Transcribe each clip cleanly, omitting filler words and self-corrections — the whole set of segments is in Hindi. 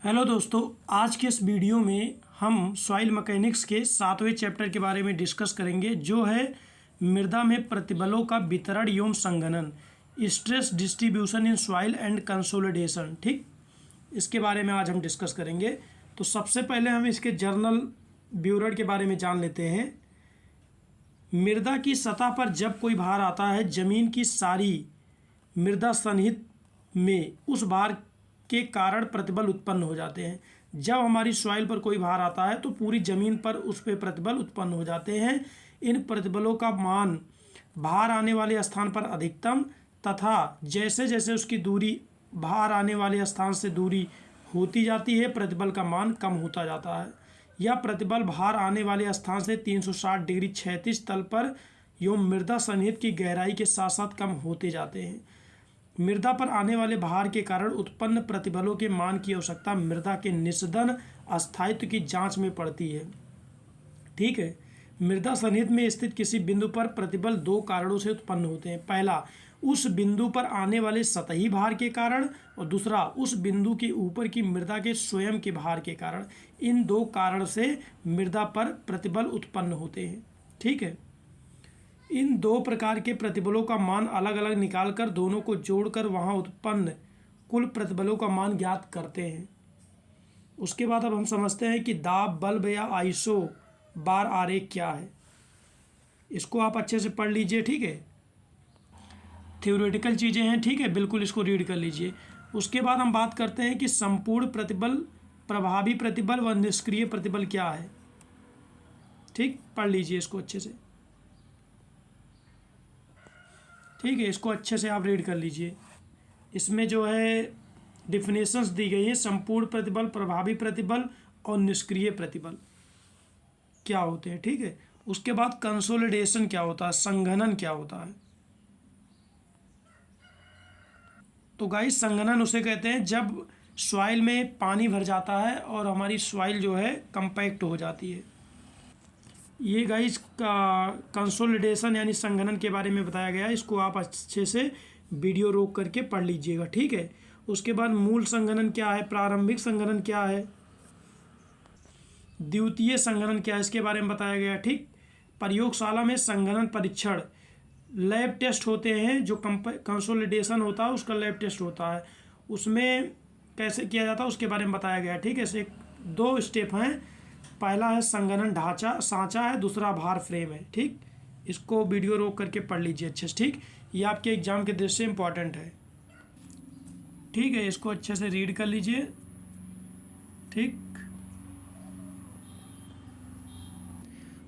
हेलो दोस्तों, आज के इस वीडियो में हम सॉइल मैकेनिक्स के 7वें चैप्टर के बारे में डिस्कस करेंगे, जो है मृदा में प्रतिबलों का वितरण एवं संघनन, stress distribution in soil and consolidation. ठीक, इसके बारे में आज हम डिस्कस करेंगे। तो सबसे पहले हम इसके जर्नल ब्यूरर के बारे में जान लेते हैं। मृदा की सतह पर जब कोई भार आता है, ज़मीन की सारी मृदा सन्निहित में उस भार के कारण प्रतिबल उत्पन्न हो जाते हैं। जब हमारी सॉइल पर कोई भार आता है तो पूरी ज़मीन पर उस पर प्रतिबल उत्पन्न हो जाते हैं। इन प्रतिबलों का मान भार आने वाले स्थान पर अधिकतम तथा जैसे जैसे उसकी दूरी भार आने वाले स्थान से दूरी होती जाती है, प्रतिबल का मान कम होता जाता है। यह प्रतिबल भार आने वाले स्थान से 360 डिग्री क्षैतिज तल पर एवं मृदा सन्निहित की गहराई के साथ साथ कम होते जाते हैं। मृदा पर आने वाले भार के कारण उत्पन्न प्रतिबलों के मान की आवश्यकता मृदा के निस्दन अस्थायित्व की जांच में पड़ती है। ठीक है, मृदा सन्निहित में स्थित किसी बिंदु पर प्रतिबल दो कारणों से उत्पन्न होते हैं। पहला, उस बिंदु पर आने वाले सतही भार के कारण, और दूसरा उस बिंदु के ऊपर की मृदा के स्वयं के भार के कारण। इन दो कारण से मृदा पर प्रतिबल उत्पन्न होते हैं। ठीक है, इन दो प्रकार के प्रतिबलों का मान अलग अलग निकालकर दोनों को जोड़कर वहां उत्पन्न कुल प्रतिबलों का मान ज्ञात करते हैं। उसके बाद अब हम समझते हैं कि दाब बल्ब या आइसो बार आरेख क्या है। इसको आप अच्छे से पढ़ लीजिए। ठीक है, थ्योरेटिकल चीज़ें हैं। ठीक है, बिल्कुल इसको रीड कर लीजिए। उसके बाद हम बात करते हैं कि संपूर्ण प्रतिबल, प्रभावी प्रतिबल व निष्क्रिय प्रतिबल क्या है। ठीक, पढ़ लीजिए इसको अच्छे से। ठीक है, इसको अच्छे से आप रीड कर लीजिए। इसमें जो है डिफिनेशंस दी गई हैं। संपूर्ण प्रतिबल, प्रभावी प्रतिबल और निष्क्रिय प्रतिबल क्या होते हैं। ठीक है, उसके बाद कंसोलिडेशन क्या होता है, संघनन क्या होता है। तो गाइस, संघनन उसे कहते हैं जब सॉइल में पानी भर जाता है और हमारी सॉइल जो है कंपैक्ट हो जाती है। ये गाइस का कंसोलिडेशन यानी संघनन के बारे में बताया गया है। इसको आप अच्छे से वीडियो रोक करके पढ़ लीजिएगा। ठीक है, उसके बाद मूल संघनन क्या है, प्रारंभिक संघनन क्या है, द्वितीय संघनन क्या है, इसके बारे में बताया गया। ठीक, प्रयोगशाला में संघनन परीक्षण लैब टेस्ट होते हैं। जो कंसोलिडेशन होता है उसका लैब टेस्ट होता है, उसमें कैसे किया जाता है उसके बारे में बताया गया। ठीक है, ऐसे दो स्टेप हैं। पहला है संघनन ढांचा, सांचा है, दूसरा भार फ्रेम है। ठीक, इसको वीडियो रोक करके पढ़ लीजिए अच्छे से। ठीक, ये आपके एग्जाम के दृष्टि से इम्पॉर्टेंट है। ठीक है, इसको अच्छे से रीड कर लीजिए। ठीक,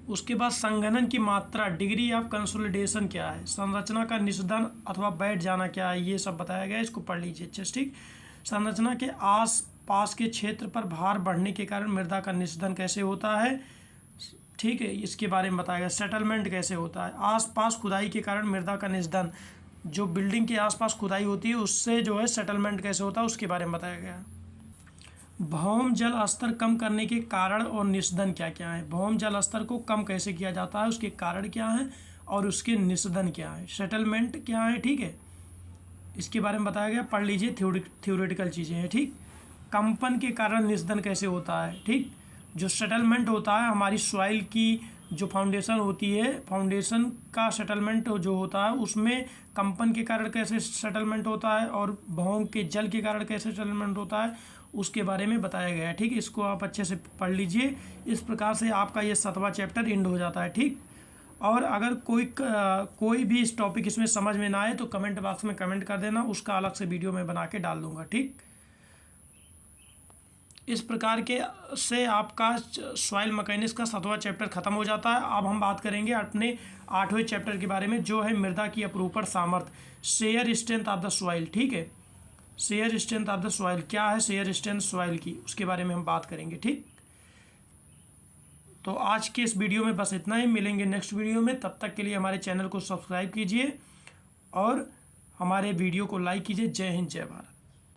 उसके बाद संघनन की मात्रा, डिग्री ऑफ कंसोलिडेशन क्या है, संरचना का निस्दन अथवा बैठ जाना क्या है, ये सब बताया गया है। इसको पढ़ लीजिए अच्छे से। ठीक, संरचना के आस पास के क्षेत्र पर भार बढ़ने के कारण मृदा का निस्दन कैसे होता है। ठीक है, इसके बारे में बताया गया। सेटलमेंट कैसे होता है, आसपास खुदाई के कारण मृदा का निस्दन, जो बिल्डिंग के आसपास खुदाई होती है उससे जो है सेटलमेंट कैसे होता है उसके बारे में बताया गया। भौम जल स्तर कम करने के कारण और निस्दन क्या क्या है। भौम जल स्तर को कम कैसे किया जाता है, उसके कारण क्या है और उसके निस्दन क्या है, सेटलमेंट क्या है। ठीक है, इसके बारे में बताया गया। पढ़ लीजिए, थ्योरेटिकल चीज़ें हैं। ठीक, कंपन के कारण निस्दन कैसे होता है। ठीक, जो सेटलमेंट होता है हमारी सॉइल की जो फाउंडेशन होती है, फाउंडेशन का सेटलमेंट जो होता है उसमें कंपन के कारण कैसे सेटलमेंट होता है और भौम के जल के कारण कैसे सेटलमेंट होता है उसके बारे में बताया गया है। ठीक, इसको आप अच्छे से पढ़ लीजिए। इस प्रकार से आपका ये 7वां चैप्टर एंड हो जाता है। ठीक, और अगर कोई भी इस टॉपिक इसमें समझ में ना आए तो कमेंट बॉक्स में कमेंट कर देना, उसका अलग से वीडियो में बना के डाल दूँगा। ठीक, इस प्रकार के से आपका सॉइल मैकेनिक्स का 7वां चैप्टर खत्म हो जाता है। अब हम बात करेंगे अपने 8वें चैप्टर के बारे में, जो है मृदा की अपरूपण सामर्थ्य, shear strength of the soil. ठीक है, shear strength of the soil क्या है, शेयर स्ट्रेंथ सॉइल की, उसके बारे में हम बात करेंगे। ठीक, तो आज के इस वीडियो में बस इतना ही। मिलेंगे नेक्स्ट वीडियो में, तब तक के लिए हमारे चैनल को सब्सक्राइब कीजिए और हमारे वीडियो को लाइक कीजिए। जय हिंद, जय भारत।